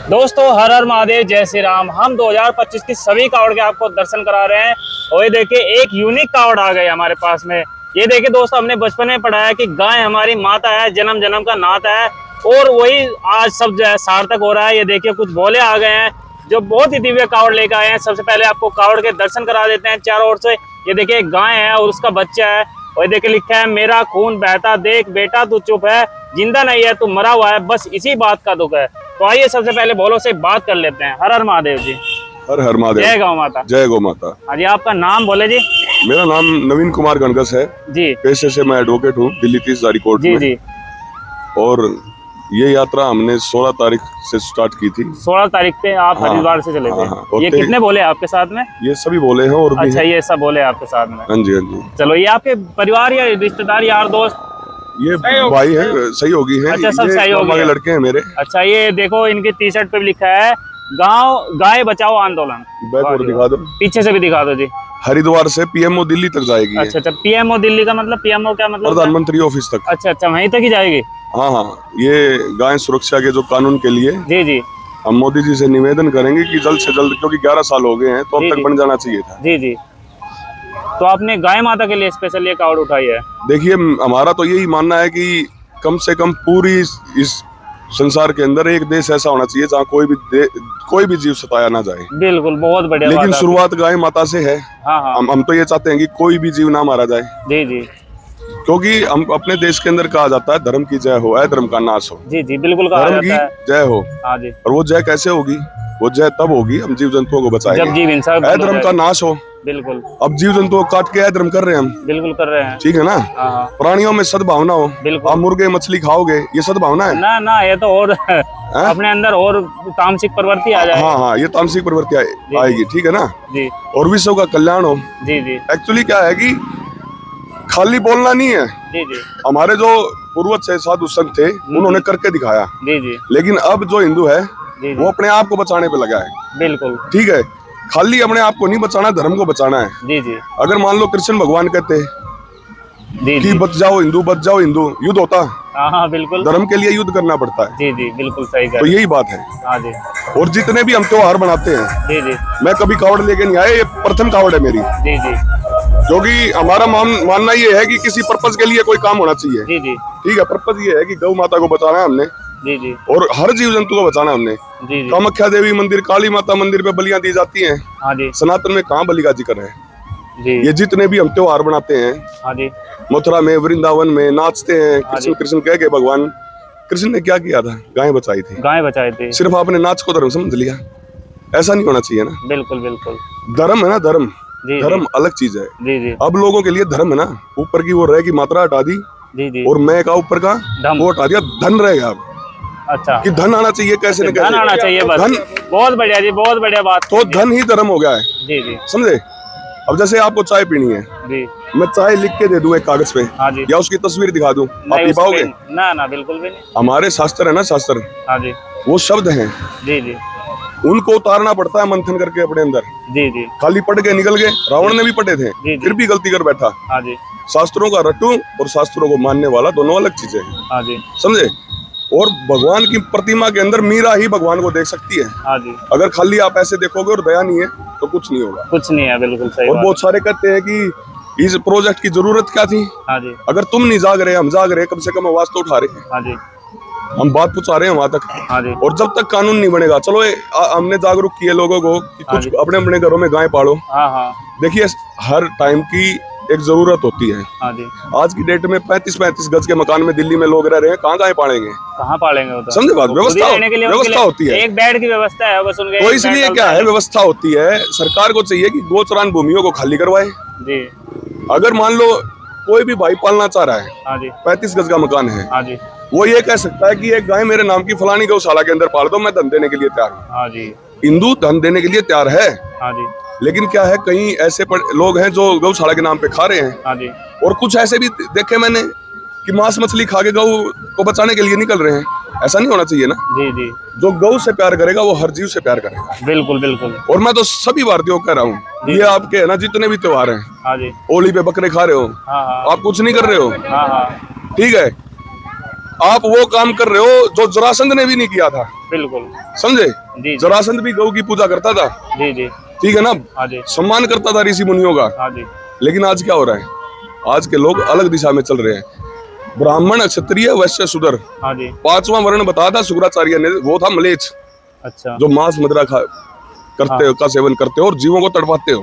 दोस्तों हर हर महादेव, जय श्री राम। हम 2025 की सभी कावड़ के आपको दर्शन करा रहे हैं। और ये देखिए एक यूनिक कावड़ आ गई हमारे पास में। ये देखिए दोस्तों, हमने बचपन में पढ़ा है कि गाय हमारी माता है, जन्म जन्म का नाता है, और वही आज सब जो है सार्थक हो रहा है। ये देखिए कुछ बोले आ गए हैं जो बहुत ही दिव्य कावड़ लेकर आए हैं। सबसे पहले आपको कावड़ के दर्शन करा देते हैं चारों ओर से। ये देखिए एक गाय है और उसका बच्चा है, और ये देखिए लिखा है मेरा खून बहता देख बेटा तू चुप है, जिंदा नहीं है तू मरा हुआ है, बस इसी बात का दुख है। तो आइए सबसे पहले भोलों से बात कर लेते हैं। हर हर महादेव जी। हर हर महादेव। जय गौ माता। जय गौ माता। हाँ जी, आपका नाम बोले जी। मेरा नाम नवीन कुमार गणगस है जी। पेशे से मैं एडवोकेट हूँ दिल्ली 30 हज़ारी कोर्ट जी में। जी। और ये यात्रा हमने 16 तारीख से स्टार्ट की थी। 16 तारीख पे आप हाँ, हरिद्वार से चले थे। हाँ, और ये कितने बोले आपके साथ में? ये सभी बोले हैं और भी अच्छा, हैं। ये सब बोले आपके साथ में। हाँ जी, हाँ जी। चलो, ये आपके परिवार या रिश्तेदार यार दोस्त? ये भाई है, सहयोगी है। अच्छा, सब सहयोगी के लड़के हैं मेरे। अच्छा, ये देखो इनके टी शर्ट पे भी लिखा है गाय बचाओ आंदोलन। बैक और दिखा दो, पीछे से भी दिखा दो जी। हरिद्वार से पीएमओ दिल्ली तक जाएगी। अच्छा अच्छा, पीएमओ दिल्ली का मतलब? पीएमओ क्या मतलब? प्रधानमंत्री ऑफिस तक। अच्छा अच्छा, वहीं तक ही जाएगी। हाँ हाँ, ये गाय सुरक्षा के जो कानून के लिए जी जी। हम मोदी जी से निवेदन करेंगे कि जल्द से जल्द, क्योंकि 11 साल हो गए हैं तो अब तक बन जाना चाहिए था। जी जी। तो आपने गाय माता के लिए स्पेशल ये कावड़ उठाई है? देखिए, हमारा तो यही मानना है कि कम से कम पूरी इस संसार के अंदर एक देश ऐसा होना चाहिए जहाँ कोई भी जीव सताया ना जाए। बिल्कुल, बहुत बढ़िया। लेकिन शुरुआत गाय माता से है। हाँ हाँ। हम तो ये चाहते हैं कि कोई भी जीव ना मारा जाए। जी जी। क्योंकि हम अपने देश के अंदर कहा जाता है धर्म की जय हो, अधर्म का नाश हो। जी जी, बिल्कुल कहा धर्म की जाता है। जय हो। हाँ जी। और वो जय कैसे होगी? वो जय तब होगी हम जीव जंतुओं को बचाएंगे, जब जीव इंसान अधर्म का नाश हो। बिल्कुल। अब जीव जंतुओं को काट के अधर्म कर रहे हैं हम। बिल्कुल कर रहे हैं। ठीक है ना? हाँ। प्राणियों में सद्भावना हो। बिल्कुल। आप मुर्गे मछली खाओगे, ये सद्भावना है ना ना, ये तो और अपने अंदर और तामसिक प्रवृत्ति आ जाए। हाँ हाँ, ये तामसिक प्रवृत्ति आएगी। ठीक है ना? जी। और विश्व का कल्याण हो। जी जी। एक्चुअली क्या है कि खाली बोलना नहीं है। जी जी। हमारे जो पूर्वज थे, साधु संत थे, उन्होंने करके दिखाया। जी जी। लेकिन अब जो हिंदू है जी। वो अपने आप को बचाने पे लगा है। बिल्कुल। ठीक है, खाली अपने आप को नहीं बचाना, धर्म को बचाना है। जी जी। अगर मान लो कृष्ण भगवान कहते जी कि बच जाओ हिंदू, बच जाओ हिंदू, युद्ध होता। हाँ बिल्कुल। धर्म के लिए युद्ध करना पड़ता है। जी जी, बिल्कुल सही कह तो रहे हैं। यही बात है। हाँ जी। और जितने भी हम त्योहार बनाते हैं, जी जी। मैं कभी कावड़ लेके नहीं आया, ये प्रथम कावड़ है मेरी। जी जी। क्योंकि हमारा मानना ये है कि किसी पर्पज के लिए कोई काम होना चाहिए। जी जी। ठीक है, पर्पज ये है कि गौ माता को बचाना है हमने। जी जी। और हर जीव जंतु को बचाना हमने। जी जी। कामाख्या देवी मंदिर, काली माता मंदिर पे बलियां दी जाती हैं। हाँ जी। सनातन में कहाँ बलि का जिक्र है? जी। ये जितने भी हम त्योहार बनाते हैं, हाँ जी। मथुरा में, वृंदावन में नाचते हैं कृष्ण कृष्ण कह के। भगवान कृष्ण ने क्या किया था? गाय बचाई थी। गाय बचाई थी। सिर्फ आपने नाच को धर्म समझ लिया। ऐसा नहीं होना चाहिए ना। बिल्कुल बिल्कुल। धर्म है ना, धर्म। जी। धर्म अलग चीज है। जी जी। अब लोगों के लिए धर्म है ना, ऊपर की वो रह की मात्रा हटा दी। जी जी। और मैं का ऊपर का वो हटा दिया, धन रहेगा अब। अच्छा, कि धन आना चाहिए, कैसे न धन कैसे आना चाहिए बस। धन। बहुत बढ़िया जी, बहुत बढ़िया बात। तो धन ही धर्म हो गया है। जी जी। समझे? अब जैसे आपको चाय पीनी है, जी। मैं चाय लिख के दे दूं एक कागज पे, हाँ जी। या उसकी तस्वीर दिखा दूं, आप नहीं, पी उस पे पाओगे? ना ना, बिल्कुल भी नहीं। हमारे शास्त्र है ना, शास्त्र, हाँ जी। वो शब्द हैं, जी जी। उनको उतारना पड़ता है मंथन करके अपने अंदर। जी जी। खाली पढ़ के निकल गए, रावण ने भी पढ़े थे, जी। फिर भी गलती कर बैठा। हाँ जी। शास्त्रों का रट्टू और शास्त्रों को मानने वाला दोनों अलग चीजें हैं। हाँ जी। समझे? और भगवान की प्रतिमा के अंदर मीरा ही भगवान को देख सकती है। हाँ जी। अगर खाली आप ऐसे देखोगे और दया नहीं है तो कुछ नहीं होगा। कुछ नहीं है, बिल्कुल सही और बात। बहुत सारे कहते हैं कि इस प्रोजेक्ट की जरूरत क्या थी? हाँ जी। अगर तुम नहीं जाग रहे, हम जाग रहे, कम से कम आवाज तो उठा रहे हैं, हाँ जी। हम बात पहुंचा रहे हैं वहां तक। हाँ जी। और जब तक कानून नहीं बनेगा, चलो हमने जागरूक किए लोगों को कि हाँ कुछ जी। अपने अपने घरों में गाय पालो। हाँ हाँ। देखिए, हर टाइम की एक जरूरत होती है। हाँ जी। आज की डेट में 35-35 गज के मकान में दिल्ली में लोग रह रहे हैं, कहाँ गाय पालेंगे? कहाँ पालेंगे वो तो? समझे बात? व्यवस्था होती है। एक बेड की व्यवस्था है बस उनके। तो इसलिए क्या है, व्यवस्था होती है। सरकार को चाहिए कि गोचरान भूमियों को खाली करवाए। जी। अगर मान लो कोई भी भाई पालना चाह रहा है, हाँ जी। 35 गज का मकान है, हाँ जी। वो ये कह सकता है कि एक गाय मेरे नाम की फलानी गौशाला के अंदर पाल दो, मैं धन देने के लिए तैयार हूँ। हाँ जी। हिंदू धन देने के लिए तैयार है। हाँ जी। लेकिन क्या है, कई ऐसे लोग हैं जो गौशाला के नाम पे खा रहे हैं। हाँ जी। और कुछ ऐसे भी देखे मैंने कि मांस मछली खा के गौ को बचाने के लिए निकल रहे हैं। ऐसा नहीं होना चाहिए ना। जी जी। जो गौ से प्यार करेगा वो हर जीव से प्यार करेगा। बिल्कुल बिल्कुल। और मैं तो सभी भारतीयों को कह रहा हूँ, ये आपके है ना जितने भी त्योहार हैं, हाँ जी। होली पे बकरे खा रहे हो, हाँ हाँ। आप कुछ नहीं कर रहे हो। हाँ हाँ। ठीक है, आप वो काम कर रहे हो जो जरासंध ने भी नहीं किया था, बिल्कुल। समझे। जी जरासंध भी गौ की पूजा करता था, जी जी। ठीक है ना, हाँ जी। सम्मान करता था ऋषि मुनियों का। हाँ जी। लेकिन आज क्या हो रहा है, आज के लोग अलग दिशा में चल रहे हैं। ब्राह्मण, क्षत्रिय, वैश्य, शूद्र, हाँ जी। 5वां वर्ण बताया था शुक्राचार्य ने, वो था मलेच्छ, अच्छा। जो मांस मदिरा करते हो, का सेवन करते हो और जीवों को तड़पाते हो।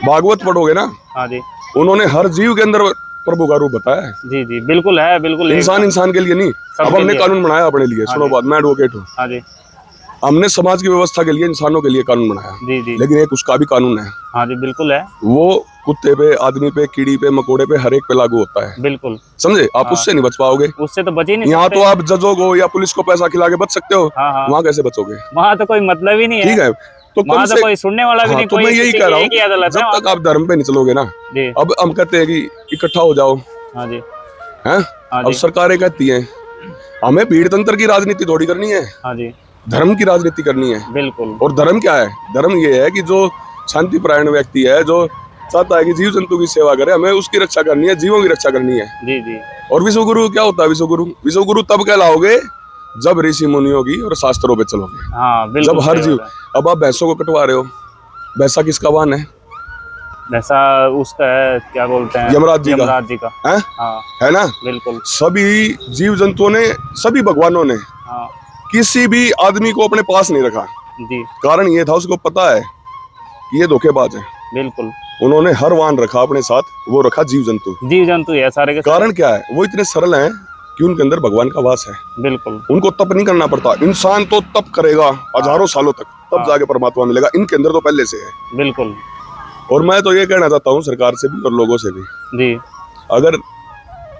भागवत पढ़ोगे ना, हाँ जी। उन्होंने हर जीव के अंदर प्रभु का रूप बताया है। जी जी बिल्कुल है, बिल्कुल इंसान इंसान के लिए नहीं। अब सबके हमने लिए। कानून बनाया अपने लिए, हाँ सुनो जी। बात, मैं एडवोकेट हूँ। हाँ जी। हमने समाज की व्यवस्था के लिए, इंसानों के लिए कानून बनाया, जी जी। लेकिन एक उसका भी कानून है। हाँ जी बिल्कुल है। वो कुत्ते पे, आदमी पे, कीड़ी पे, मकोड़े पे, हर एक पे लागू होता है, बिल्कुल। समझे। आप हाँ। उससे नहीं बच पाओगे। उससे तो बच ही नहीं यहाँ सकते। तो आप जजों को या पुलिस को पैसा खिला के बच सकते हो, हाँ हाँ। वहां कैसे बचोगे? वहाँ तो कोई मतलब ही नहीं है। ठीक है, तो कम वहाँ तो से कोई सुनने वाला भी हाँ, नहीं, तो कोई मैं यही किसी कह रहा की हूँ एक ही अदालत है जब वहाँ तक आप धर्म पे नहीं चलोगे ना। जी। अब हम कहते हैं कि इकट्ठा हो जाओ, हाँ जी। हैं? हाँ अब जी। सरकारें कहती हैं हमें भीड़ तंत्र की राजनीति थोड़ी करनी है, हाँ जी धर्म की राजनीति करनी है। बिल्कुल। और धर्म क्या है? धर्म ये है कि जो शांति परायण व्यक्ति है, जो चाहता है कि जीव जंतु की सेवा करे, हमें उसकी रक्षा करनी है, जीवों की रक्षा करनी है। जी जी। और विश्व गुरु क्या होता है? विश्व गुरु, विश्व गुरु तब कहलाओगे जब ऋषि मुनियों की और शास्त्रों पे चलोगे, हाँ बिल्कुल। जब हर सही जीव। बात है। अब आप भैंसों को कटवा रहे हो, भैंसा किसका वाहन है? वैसा उसका है, क्या बोलते हैं, यमराज जी का। यमराज जी का। है? हाँ है ना। बिल्कुल। सभी जीव जंतुओं ने, सभी भगवानों ने हाँ किसी भी आदमी को अपने पास नहीं रखा। जी कारण ये था, उसको पता है कि ये धोखेबाज है। बिल्कुल। उन्होंने हर वाहन रखा अपने साथ, वो रखा जीव जंतु। जीव जंतु है सारे के सारे। कारण क्या है? वो इतने सरल हैं कि उनके अंदर भगवान का वास है। बिल्कुल। उनको तप नहीं करना पड़ता। इंसान तो तप करेगा हजारों सालों तक, तब हाँ। जाके परमात्मा मिलेगा। इनके अंदर तो पहले से है। बिल्कुल। और मैं तो ये कहना चाहता हूँ सरकार से भी और लोगों से भी, जी अगर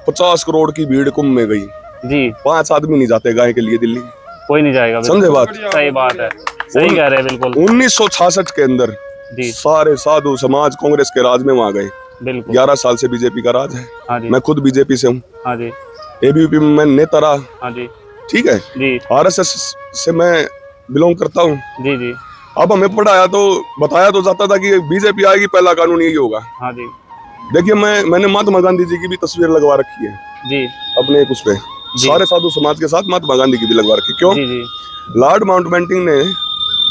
50 करोड़ की भीड़ कुंभ में गई, जी 5 आदमी नहीं जाते गाय के लिए दिल्ली, कोई नहीं जाएगा। बिल्कुल। समझे बात। सही बात है, सही कह रहे हैं बिल्कुल। 1966 के अंदर जी सारे साधु समाज कांग्रेस के राज में वहां गए। बिल्कुल। 11 साल से बीजेपी का राज है। हाँ जी। मैं खुद बीजेपी से हूँ, हाँ जी। एबीवीपी में मैं नेता रहा, हाँ जी। ठीक है। जी आरएसएस से मैं बिलोंग करता हूँ। जी। जी अब हमें पढ़ाया तो, बताया तो जाता था कि बीजेपी आएगी, पहला कानून यही होगा। हाँ जी। देखिए, मैंने महात्मा गांधी जी की भी तस्वीर लगवा रखी है जी अपने उस पे, सारे साधु समाज के साथ महात्मा गांधी की भी लगवा रखी। क्यों? जी। जी लॉर्ड माउंटबेटन ने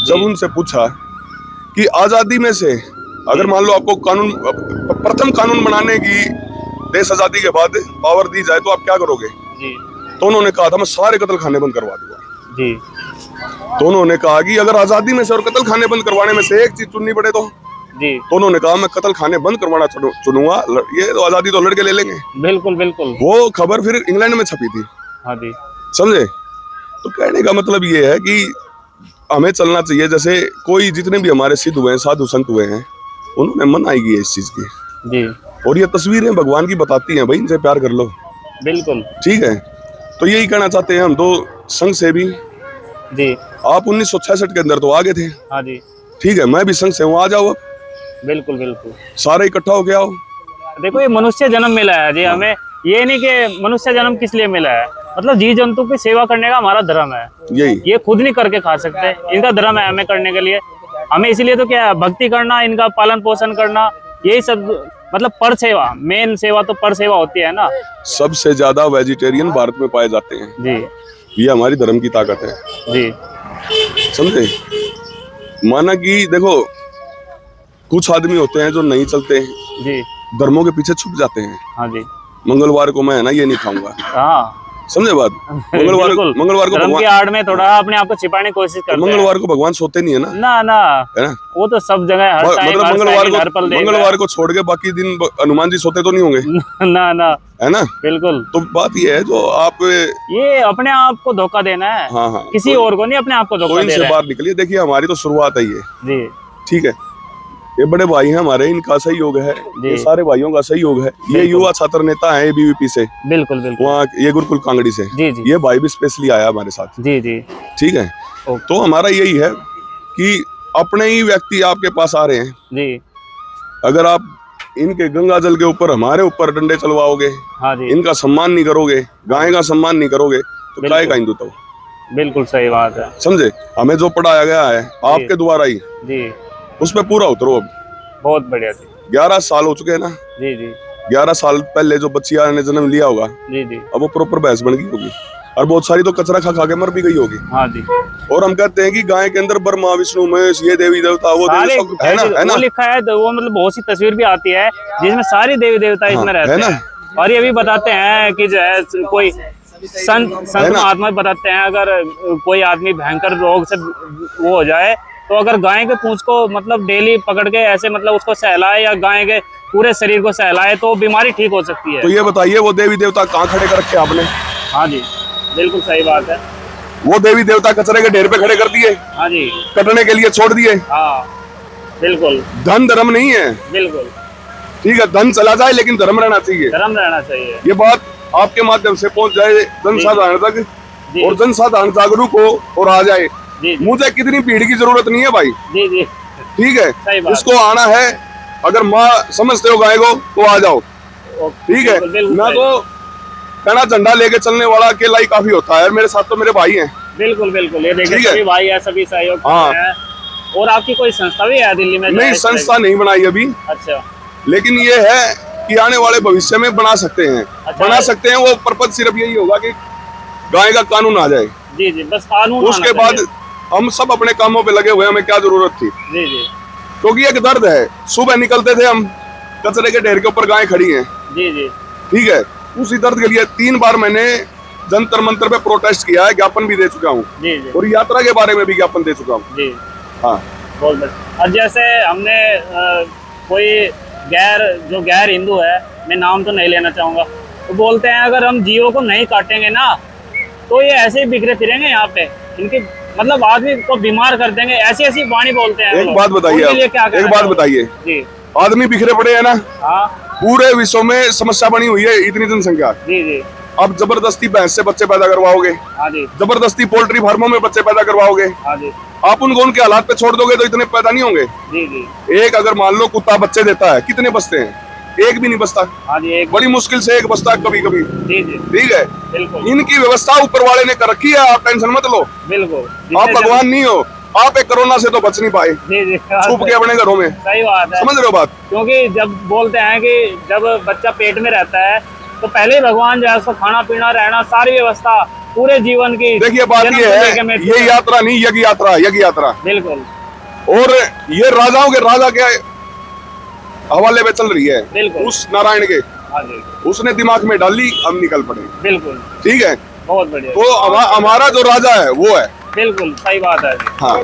जब उनसे पूछा कि आजादी में से अगर मान लो आपको कानून, प्रथम कानून बनाने की देश आजादी के बाद पावर दी जाए तो आप क्या करोगे? जी। तो उन्होंने कहा था मैं सारे कत्ल खाने बंद करवा दूंगा। जी तो उन्होंने कहा कि अगर आजादी में से और कत्ल खाने बंद करवाने में से एक चीज चुननी पड़े जी। तो उन्होंने कहा मैं कत्ल खाने बंद करवाना चुनूंगा। ये तो आजादी तो लड़के ले लेंगे। बिल्कुल बिल्कुल। वो खबर फिर इंग्लैंड में छपी थी, हाँ जी। समझे। तो कहने का मतलब ये है कि हमें चलना चाहिए जैसे कोई, जितने भी हमारे सिद्ध हुए हैं, साधु संत हुए हैं, उन्होंने मनाई की है इस चीज की। जी और ये तस्वीरें भगवान की बताती हैं, भाई इनसे प्यार कर लो, बिल्कुल। ठीक है। तो यही कहना चाहते हैं हम तो संघ से भी। जी आप 1966 के अंदर तो आगे थे, हाँ जी। ठीक है। मैं भी संघ से हूँ, आ जाओ अब बिल्कुल बिल्कुल। सारे इकट्ठा हो के आओ। देखो, ये मनुष्य जन्म मिला है जी हमें, ये नहीं कि मनुष्य जन्म किस लिए मिला है, मतलब जीव जंतु की सेवा करने का हमारा धर्म है। यही ये खुद नहीं करके खा सकते, इनका धर्म है हमें करने के लिए। हमें इसलिए तो क्या है, भक्ति करना, इनका पालन पोषण करना, यही सब, मतलब पर सेवा, मेन सेवा तो पर सेवा होती है ना। सबसे ज्यादा वेजिटेरियन भारत में पाए जाते हैं। जी ये हमारी धर्म की ताकत है, जी। समझे। माना कि देखो, कुछ आदमी होते हैं जो नहीं चलते, जी धर्मों के पीछे छुप जाते हैं। हाँ जी। मंगलवार को मैं है ना ये नहीं खाऊंगा, हाँ समझे बात। मंगलवार को धर्म की भगवान, आड़ में थोड़ा अपने आप को छिपाने की कोशिश करते हैं। मंगलवार को भगवान सोते नहीं है ना, ना ना, है ना। वो तो सब जगह हर टाइम, मतलब हर मंगलवार second, हर पल को, देख मंगलवार को छोड़ के बाकी दिन हनुमान जी सोते तो नहीं होंगे, रहा है। ना ना, है ना। बिल्कुल। तो बात ये है जो आप, ये अपने आप को धोखा देना है। हाँ हाँ, किसी और को नहीं, अपने आप को धोखा कोई दे इनसे रहा बाहर निकलिए। देखिए, हमारी तो शुरुआत है ये, है। जी ठीक है। ये बड़े भाई हैं हमारे, इनका सहयोग है, ये सारे भाइयों का सहयोग है। ये युवा छात्र नेता है एबीवीपी से, बिल्कुल बिल्कुल। वहाँ ये गुरुकुल कांगड़ी से। जी जी। ये भाई भी स्पेशली आया हमारे साथ, जी जी। ठीक है। ओके। तो हमारा यही है कि अपने ही व्यक्ति आपके पास आ रहे हैं, जी अगर आप इनके गंगा जल के ऊपर हमारे ऊपर डंडे चलवाओगे, हाँ जी। इनका सम्मान नहीं करोगे, गाय का सम्मान नहीं करोगे, तो काय का हिंदुत्व? बिल्कुल सही बात है। समझे। हमें जो पढ़ाया गया है आपके द्वारा ही, जी उस पर पूरा उतरो। अब बहुत बढ़िया जी। 11 साल हो चुके हैं ना, जी जी। 11 साल पहले जो बच्चिया ने जन्म लिया होगा, जी जी। अब वो प्रॉपर भैंस बन गई होगी, और बहुत सारी तो कचरा खा खा के मर भी गई होगी। हाँ जी। और हम कहते हैं कि गाय के अंदर ब्रह्मा विष्णु महेश, ये देवी देवता, वो सारे देवी, है ना, है ना, वो लिखा है, तो वो मतलब बहुत सी तस्वीर भी आती है जिसमें सारी देवी देवता इसमें रहते है ना? हैं। और ये भी बताते हैं कि जो है कोई संत महात्मा बताते हैं, अगर कोई आदमी भयंकर रोग से वो हो जाए तो अगर गाय के पूंछ को मतलब डेली पकड़ के ऐसे मतलब उसको सहलाए या गाय के पूरे शरीर को सहलाए तो बीमारी ठीक हो सकती है। तो ये बताइए वो देवी देवता कहाँ खड़े कर रखे आपने? हाँ जी, बिल्कुल सही बात है। वो देवी देवता कचरे के ढेर पे खड़े कर दिए, हाँ जी, कटने के लिए छोड़ दिए। हाँ बिल्कुल, धन धर्म नहीं है, बिल्कुल ठीक है, धन चला जाए लेकिन धर्म रहना चाहिए। धर्म रहना चाहिए। ये बात आपके माध्यम से पहुंच जाए जनसाधारण तक, और जनसाधारण जागरूक हो और आ जाए। जी जी मुझे कितनी भीड़ की जरूरत नहीं है भाई, जी जी, ठीक सही है, बात। इसको आना है। अगर माँ समझते हो गाय को तो आ जाओ, ठीक है। मैं तो कहना झंडा लेके चलने वाला अकेला ही काफी होता है, मेरे साथ तो मेरे भाई हैं। बिल्कुल बिल्कुल, ये देखिए ठीक है। सभी भाई है, सभी सहयोग कर हाँ। रहे हैं। और आपकी कोई संस्था भी है दिल्ली में? नहीं, संस्था नहीं बनाई अभी, अच्छा लेकिन ये है कि आने वाले भविष्य में बना सकते हैं। अच्छा। बना सकते हैं, वो पर्पज सिर्फ यही होगा कि गाय का कानून आ जाए। जी जी, बस कानून उसके आना बाद चाहिए। हम सब अपने कामों पे लगे हुए, हमें क्या जरूरत थी? जी जी क्योंकि एक दर्द है। सुबह निकलते थे हम, कचरे के ढेर के ऊपर गाय खड़ी है, जी जी, ठीक है, उसी दर्द के लिए 3 बार मैंने जंतर मंतर पे प्रोटेस्ट किया है, ज्ञापन भी दे चुका हूँ, जी जी और यात्रा के बारे में भी ज्ञापन दे चुका हूँ। जी, हाँ, बहुत बढ़िया। और जैसे हमने कोई जो गैर हिंदू है, मैं नाम तो नहीं लेना चाहूंगा, तो बोलते हैं अगर हम जीवों को नहीं काटेंगे ना तो ये ऐसे ही बिखरे फिरेंगे यहाँ पे, इनकी मतलब आदमी को बीमार कर देंगे, ऐसी ऐसी वाणी बोलते हैं। एक बात बताइए आप, एक बात बताइए, जी, आदमी बिखरे पड़े हैं ना, हाँ पूरे विश्व में समस्या बनी हुई है, इतनी जनसंख्या। जी जी, अब जबरदस्ती भैंस से बच्चे पैदा करवाओगे, हाँ जी, जबरदस्ती पोल्ट्री फार्मों में बच्चे पैदा करवाओगे, हाँ जी, आप उनको उनके हालात पे छोड़ दोगे तो इतने पैदा नहीं होंगे। जी जी, एक अगर मान लो कुत्ता बच्चे देता है, कितने बचते हैं? एक भी नहीं बचता, हाँ जी, एक बड़ी मुश्किल से एक बचता है कभी कभी, जी जी, ठीक है। बिल्कुल इनकी व्यवस्था ऊपर वाले ने कर रखी है, आप टेंशन मत लो। बिल्कुल। आप भगवान नहीं हो, आप एक कोरोना से तो बच नहीं पाए, जी जी, छुप के अपने घरों में, सही बात है। समझ रहे हो बात? क्योंकि जब बोलते हैं कि जब बच्चा पेट में रहता है तो पहले ही भगवान जो है उसको खाना पीना रहना सारी व्यवस्था पूरे जीवन की। देखिए बात ये है, ये यात्रा नहीं, यज्ञ यात्रा, यज्ञ यात्रा। बिल्कुल, और ये राजाओं के राजा के हवाले में चल रही है, बिल्कुल। उस नारायण के, हाँ जी, उसने दिमाग में डाली, हम निकल पड़े, बिल्कुल, ठीक है। बहुत बढ़िया। तो हमारा जो राजा है वो है। बिल्कुल सही बात है जी। हाँ,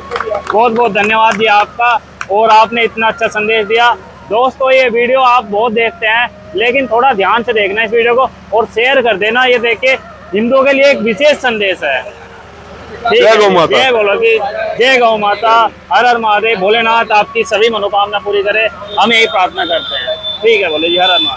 बहुत बहुत धन्यवाद जी आपका, और आपने इतना अच्छा संदेश दिया। दोस्तों ये वीडियो आप बहुत देखते हैं, लेकिन थोड़ा ध्यान से देखना इस वीडियो को और शेयर कर देना। ये देखिए हिंदुओं के लिए एक विशेष संदेश है। जय गौ माता। जय बोलो कि जय गौ माता, हर हर महादेव। भोलेनाथ आपकी सभी मनोकामना पूरी करे, हम यही प्रार्थना करते हैं। ठीक है, बोले जी, हर हर महादेव।